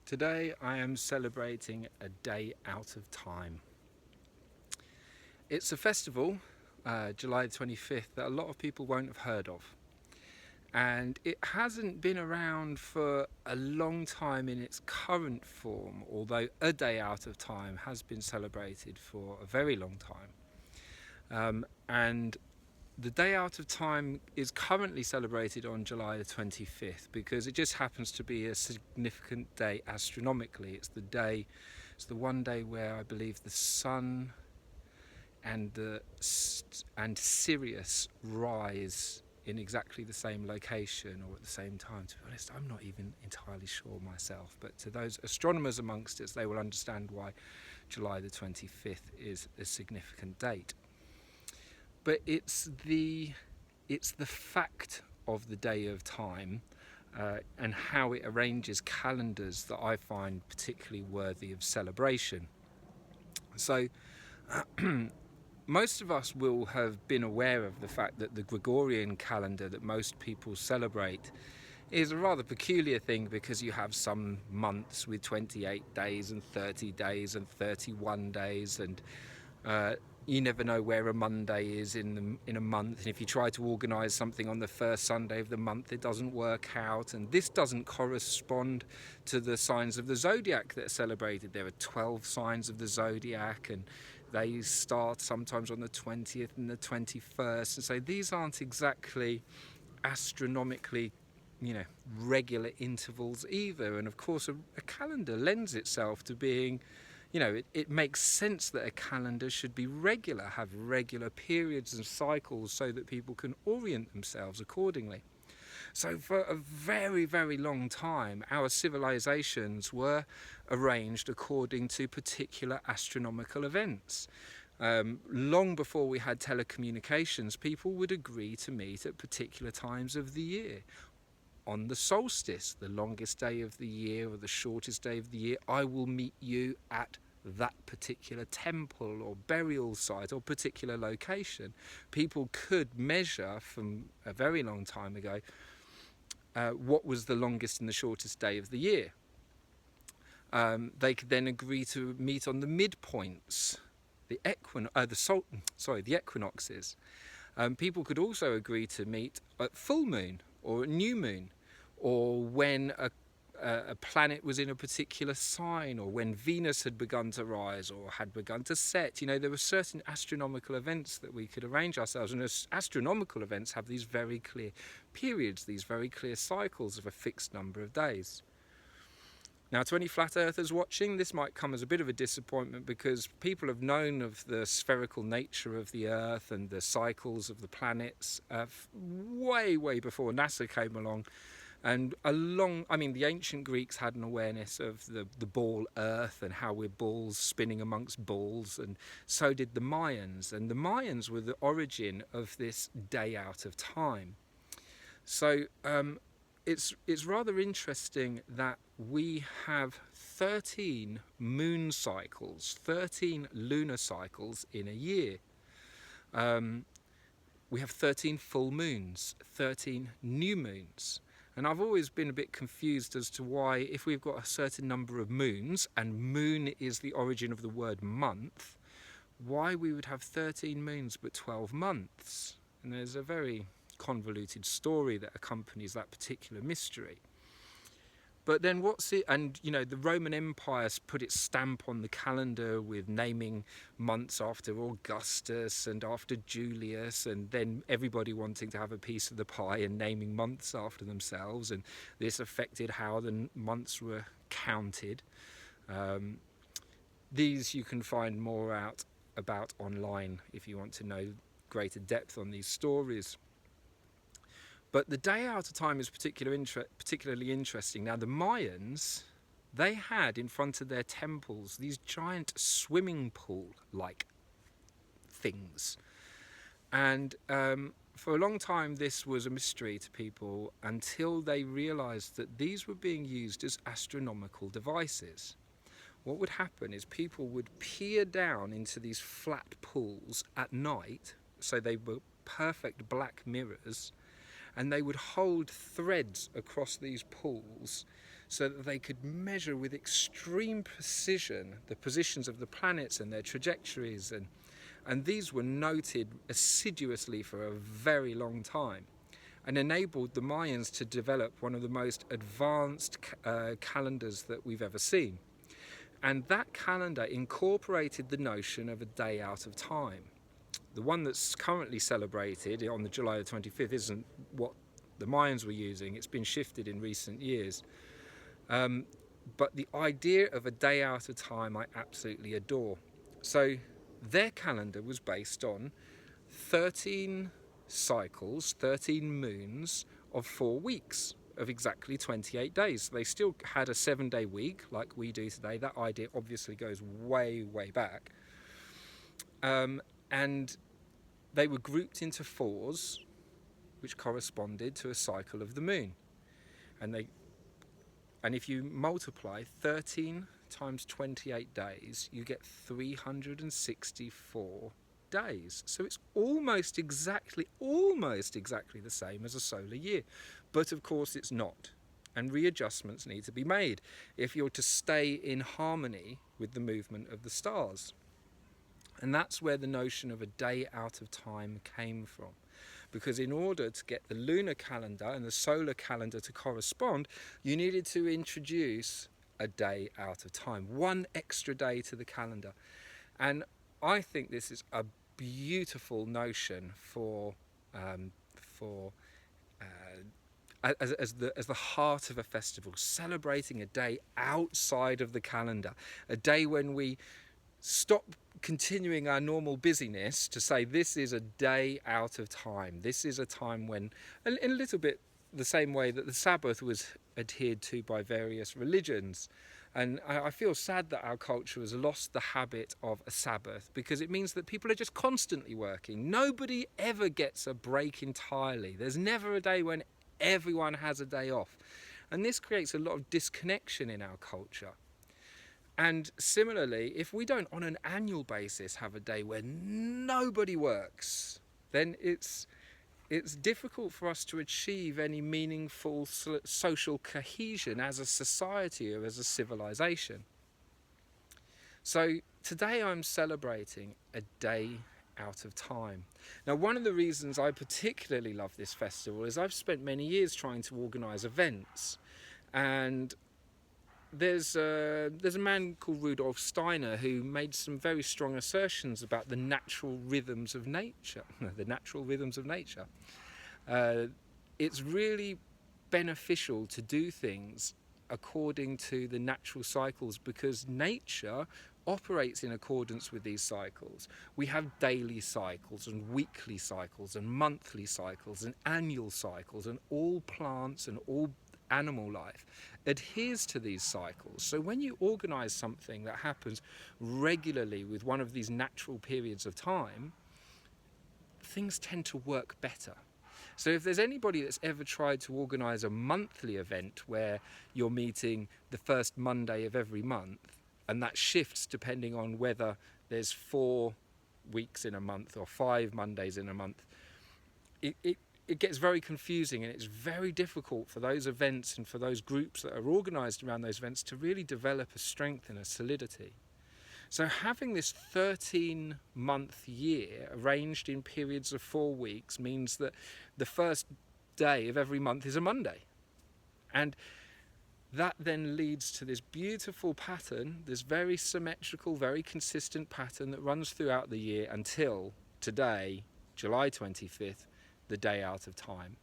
Today I am celebrating a day out of time. It's a festival, July 25th, that a lot of people won't have heard of. And it hasn't been around for a long time in its current form, although a day out of time has been celebrated for a very long time. And the day out of time is currently celebrated on July the 25th because it just happens to be a significant day astronomically. It's the one day where I believe the sun and Sirius rise in exactly the same location or at the same time. To be honest, I'm not even entirely sure myself, but to those astronomers amongst us, they will understand why July the 25th is a significant date. But it's the fact of the day of time and how it arranges calendars that I find particularly worthy of celebration. So most of us will have been aware of the fact that the Gregorian calendar that most people celebrate is a rather peculiar thing because you have some months with 28 days and 30 days and 31 days, and you never know where a Monday is in a month, and if you try to organise something on the first Sunday of the month, it doesn't work out, and this doesn't correspond to the signs of the zodiac that are celebrated. There are 12 signs of the zodiac, and they start sometimes on the 20th and the 21st, and so these aren't exactly astronomically regular intervals either. And of course a calendar lends itself to being, it makes sense that a calendar should be regular, have regular periods and cycles so that people can orient themselves accordingly. So for a very, very long time, our civilizations were arranged according to particular astronomical events. Long before we had telecommunications, people would agree to meet at particular times of the year. On the solstice, the longest day of the year or the shortest day of the year, I will meet you at that particular temple or burial site or particular location. People could measure from a very long time ago what was the longest and the shortest day of the year. They could then agree to meet on the midpoints, the equinoxes. People could also agree to meet at full moon or at new moon, or when a planet was in a particular sign, or when Venus had begun to rise or had begun to set. There were certain astronomical events that we could arrange ourselves, and astronomical events have these very clear periods, these very clear cycles of a fixed number of days. Now, to any flat earthers watching, this might come as a bit of a disappointment because people have known of the spherical nature of the Earth and the cycles of the planets way, way before NASA came along. And the ancient Greeks had an awareness of the ball Earth and how we're balls spinning amongst balls, and so did the Mayans. And the Mayans were the origin of this day out of time. So it's rather interesting that we have 13 moon cycles, 13 lunar cycles in a year. We have 13 full moons, 13 new moons. And I've always been a bit confused as to why, if we've got a certain number of moons, and moon is the origin of the word month, why we would have 13 moons but 12 months. And there's a very convoluted story that accompanies that particular mystery. But then the Roman Empire put its stamp on the calendar with naming months after Augustus and after Julius, and then everybody wanting to have a piece of the pie and naming months after themselves, and this affected how the months were counted. These you can find more out about online if you want to know greater depth on these stories. But the day out of time is particularly interesting. Now, the Mayans, they had in front of their temples these giant swimming pool-like things. And for a long time, this was a mystery to people until they realised that these were being used as astronomical devices. What would happen is people would peer down into these flat pools at night, so they were perfect black mirrors, and they would hold threads across these pools so that they could measure with extreme precision the positions of the planets and their trajectories, and these were noted assiduously for a very long time, and enabled the Mayans to develop one of the most advanced calendars that we've ever seen. And that calendar incorporated the notion of a day out of time. The one that's currently celebrated on the July the 25th isn't what the Mayans were using. It's been shifted in recent years. But the idea of a day out of time I absolutely adore. So their calendar was based on 13 cycles, 13 moons of 4 weeks of exactly 28 days. So they still had a 7-day week like we do today. That idea obviously goes way, way back. And they were grouped into 4s, which corresponded to a cycle of the moon. And if you multiply 13 times 28 days, you get 364 days. So it's almost exactly the same as a solar year. But of course it's not. And readjustments need to be made if you're to stay in harmony with the movement of the stars. And that's where the notion of a day out of time came from. Because in order to get the lunar calendar and the solar calendar to correspond, you needed to introduce a day out of time, one extra day to the calendar. And I think this is a beautiful notion as the heart of a festival, celebrating a day outside of the calendar, a day when we stop continuing our normal busyness to say this is a day out of time. This is a time when, in a little bit the same way that the Sabbath was adhered to by various religions. And I feel sad that our culture has lost the habit of a Sabbath, because it means that people are just constantly working. Nobody ever gets a break entirely. There's never a day when everyone has a day off. And this creates a lot of disconnection in our culture. And similarly, if we don't on an annual basis have a day where nobody works, then it's difficult for us to achieve any meaningful social cohesion as a society or as a civilization. So today I'm celebrating a day out of time. Now, one of the reasons I particularly love this festival is I've spent many years trying to organise events, and there's a man called Rudolf Steiner who made some very strong assertions about the natural rhythms of nature. It's really beneficial to do things according to the natural cycles, because nature operates in accordance with these cycles. We have daily cycles and weekly cycles and monthly cycles and annual cycles, and all plants and all animal life adheres to these cycles. So when you organise something that happens regularly with one of these natural periods of time, things tend to work better. So if there's anybody that's ever tried to organise a monthly event where you're meeting the first Monday of every month, and that shifts depending on whether there's 4 weeks in a month or 5 Mondays in a month, it gets very confusing, and it's very difficult for those events and for those groups that are organised around those events to really develop a strength and a solidity. So having this 13-month year arranged in periods of 4 weeks means that the first day of every month is a Monday. And that then leads to this beautiful pattern, this very symmetrical, very consistent pattern that runs throughout the year until today, July 25th, the day out of time.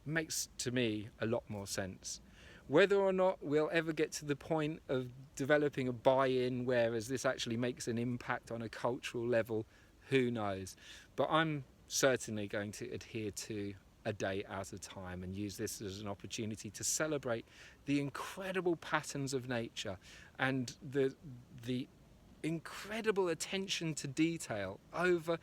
It makes, to me, a lot more sense. Whether or not we'll ever get to the point of developing a buy-in, whereas this actually makes an impact on a cultural level, who knows? But I'm certainly going to adhere to a day out of time and use this as an opportunity to celebrate the incredible patterns of nature and the incredible attention to detail over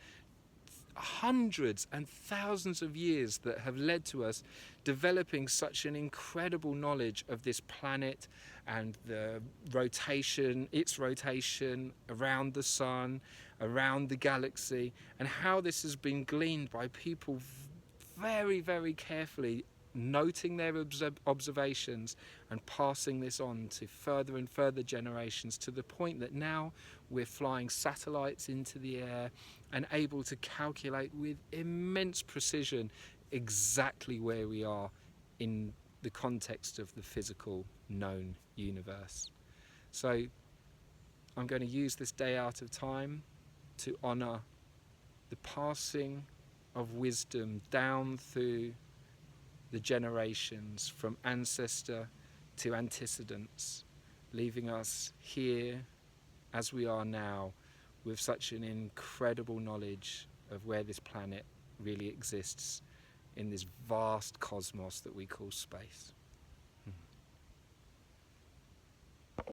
hundreds and thousands of years that have led to us developing such an incredible knowledge of this planet and the rotation, its rotation around the sun, around the galaxy, and how this has been gleaned by people very, very carefully noting their observations and passing this on to further and further generations, to the point that now we're flying satellites into the air and able to calculate with immense precision exactly where we are in the context of the physical known universe. So I'm going to use this day out of time to honour the passing of wisdom down through the generations from ancestor to antecedents, leaving us here as we are now with such an incredible knowledge of where this planet really exists in this vast cosmos that we call space.